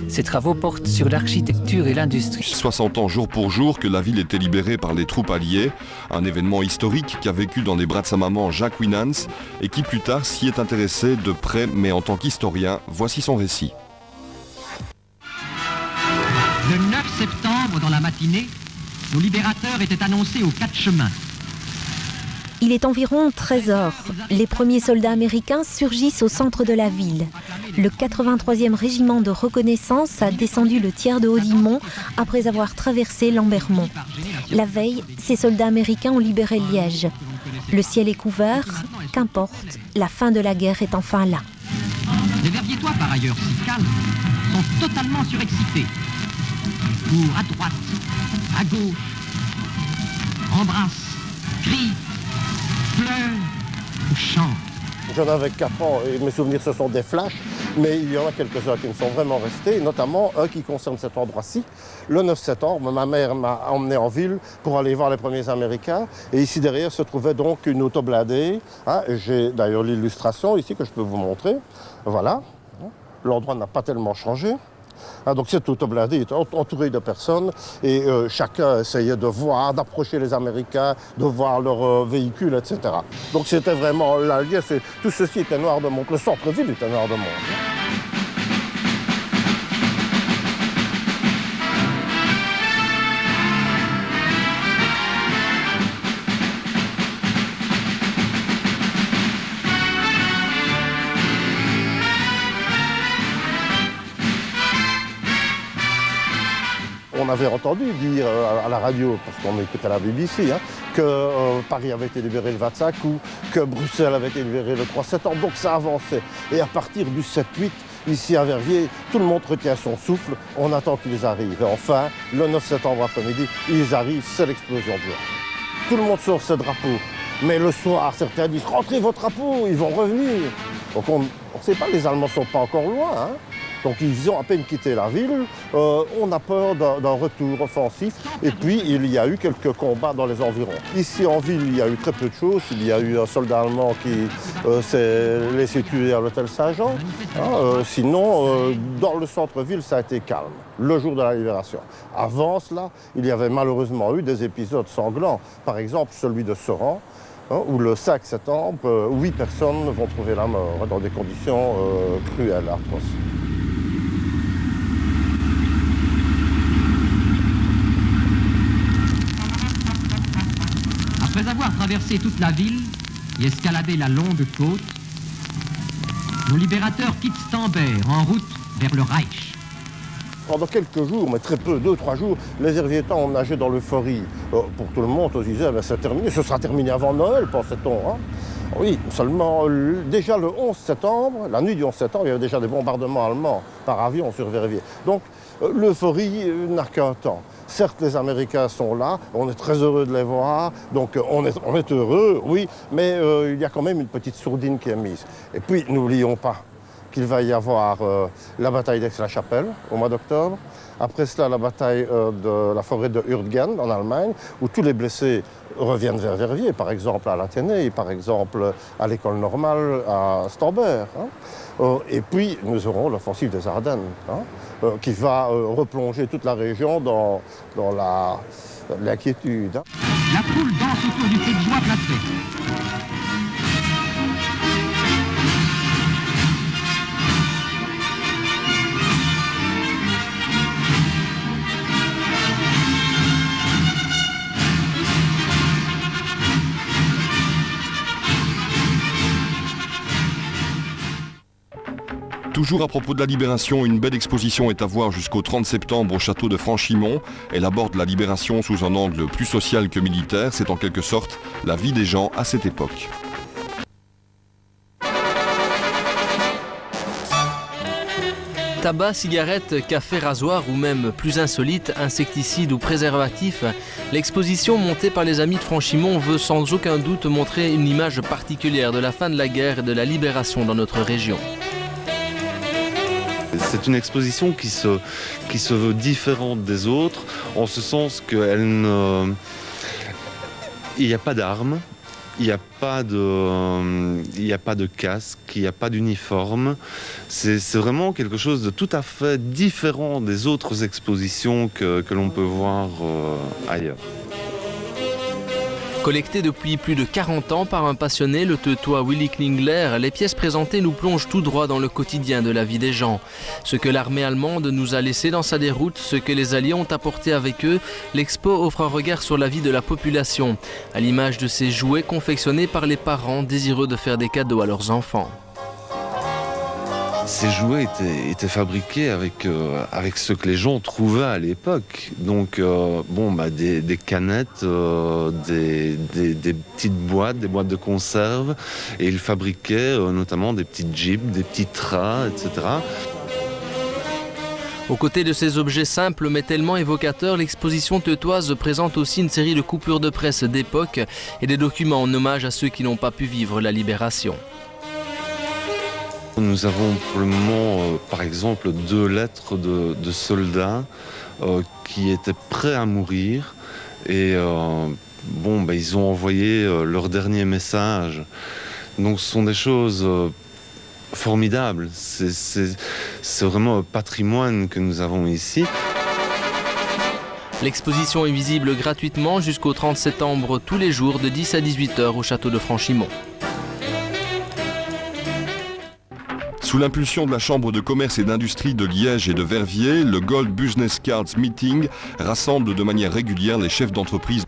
Ses travaux portent sur l'architecture et l'industrie. 60 ans jour pour jour que la ville était libérée par les troupes alliées, un événement historique qu'a vécu dans les bras de sa maman Jacques Winans et qui plus tard s'y est intéressé de près, mais en tant qu'historien, voici son récit. Le 9 septembre, dans la matinée, nos libérateurs étaient annoncés aux 4 chemins. Il est environ 13 heures. Les premiers soldats américains surgissent au centre de la ville. Le 83e régiment de reconnaissance a descendu le tiers de Haudimont après avoir traversé Lambermont. La veille, ces soldats américains ont libéré Liège. Le ciel est couvert, qu'importe, la fin de la guerre est enfin là. Les Verviétois, par ailleurs si calmes, sont totalement surexcités. Ils courent à droite, à gauche, embrassent, crient, pleurent ou chantent. J'en avais 4 ans et mes souvenirs ce sont des flashs, mais il y en a quelques-uns qui me sont vraiment restés, notamment un qui concerne cet endroit-ci. Le 9 septembre, ma mère m'a emmené en ville pour aller voir les premiers Américains. Et ici derrière se trouvait donc une auto blindée. J'ai d'ailleurs l'illustration ici que je peux vous montrer. Voilà, l'endroit n'a pas tellement changé. Donc cette auto blindée est entourée de personnes et chacun essayait de voir, d'approcher les Américains, de voir leurs véhicules, etc. Donc c'était vraiment là, tout ceci était noir de monde, le centre-ville était noir de monde. On avait entendu dire à la radio, parce qu'on écoutait la BBC, que Paris avait été libéré le 25 août, que Bruxelles avait été libérée le 3 septembre, donc ça avançait. Et à partir du 7-8, ici à Verviers, tout le monde retient son souffle, on attend qu'ils arrivent. Et enfin, le 9 septembre après-midi, ils arrivent, c'est l'explosion de joie. Tout le monde sort ses drapeaux, mais le soir, certains disent « Rentrez vos drapeaux, ils vont revenir ». Donc on ne sait pas, les Allemands ne sont pas encore loin. Donc ils ont à peine quitté la ville, on a peur d'un retour offensif et puis il y a eu quelques combats dans les environs. Ici en ville, il y a eu très peu de choses, il y a eu un soldat allemand qui s'est laissé tuer à l'hôtel Saint-Jean. Sinon, dans le centre-ville, ça a été calme, le jour de la libération. Avant cela, il y avait malheureusement eu des épisodes sanglants, par exemple celui de Seran, où le 5 septembre, 8 personnes vont trouver la mort dans des conditions cruelles, atroces. Après avoir traversé toute la ville et escaladé la longue côte, nos libérateurs quittent Stambert en route vers le Reich. Pendant quelques jours, mais très peu, 2-3 jours, les Verviétois ont nagé dans l'euphorie. Pour tout le monde, on se disait, c'est terminé, ce sera terminé avant Noël, pensait-on. Oui, seulement déjà le 11 septembre, la nuit du 11 septembre, il y avait déjà des bombardements allemands par avion sur Verviers. Donc l'euphorie n'a qu'un temps. Certes, les Américains sont là, on est très heureux de les voir, donc on est heureux, oui, mais il y a quand même une petite sourdine qui est mise. Et puis, n'oublions pas qu'il va y avoir la bataille d'Aix-la-Chapelle au mois d'octobre. Après cela, la bataille de la forêt de Hürtgen en Allemagne, où tous les blessés reviennent vers Verviers, par exemple à l'Athénée, par exemple à l'école normale à Stambert. Et puis, nous aurons l'offensive des Ardennes, qui va replonger toute la région dans l'inquiétude. La foule danse autour du feu de joie placé. Toujours à propos de la Libération, une belle exposition est à voir jusqu'au 30 septembre au château de Franchimont. Elle aborde la Libération sous un angle plus social que militaire. C'est en quelque sorte la vie des gens à cette époque. Tabac, cigarettes, café, rasoir ou même plus insolite, insecticides ou préservatifs, l'exposition montée par les amis de Franchimont veut sans aucun doute montrer une image particulière de la fin de la guerre et de la libération dans notre région. C'est une exposition qui se veut différente des autres, en ce sens qu'il n'y a pas d'armes, il n'y a pas de casque, il n'y a pas d'uniforme. C'est vraiment quelque chose de tout à fait différent des autres expositions que l'on peut voir ailleurs. Collectées depuis plus de 40 ans par un passionné, le teutois Willy Klingler, les pièces présentées nous plongent tout droit dans le quotidien de la vie des gens. Ce que l'armée allemande nous a laissé dans sa déroute, ce que les Alliés ont apporté avec eux, l'expo offre un regard sur la vie de la population, à l'image de ces jouets confectionnés par les parents désireux de faire des cadeaux à leurs enfants. Ces jouets étaient fabriqués avec ce que les gens trouvaient à l'époque. Donc, des canettes, des petites boîtes, des boîtes de conserve. Et ils fabriquaient notamment des petites jeeps, des petits trains, etc. Aux côtés de ces objets simples mais tellement évocateurs, l'exposition teutoise présente aussi une série de coupures de presse d'époque et des documents en hommage à ceux qui n'ont pas pu vivre la libération. Nous avons pour le moment, par exemple, 2 lettres de soldats qui étaient prêts à mourir et ils ont envoyé leur dernier message. Donc ce sont des choses formidables. C'est vraiment un patrimoine que nous avons ici. L'exposition est visible gratuitement jusqu'au 30 septembre tous les jours de 10 à 18 h au château de Franchimont. Sous l'impulsion de la Chambre de commerce et d'industrie de Liège et de Verviers, le Gold Business Cards Meeting rassemble de manière régulière les chefs d'entreprise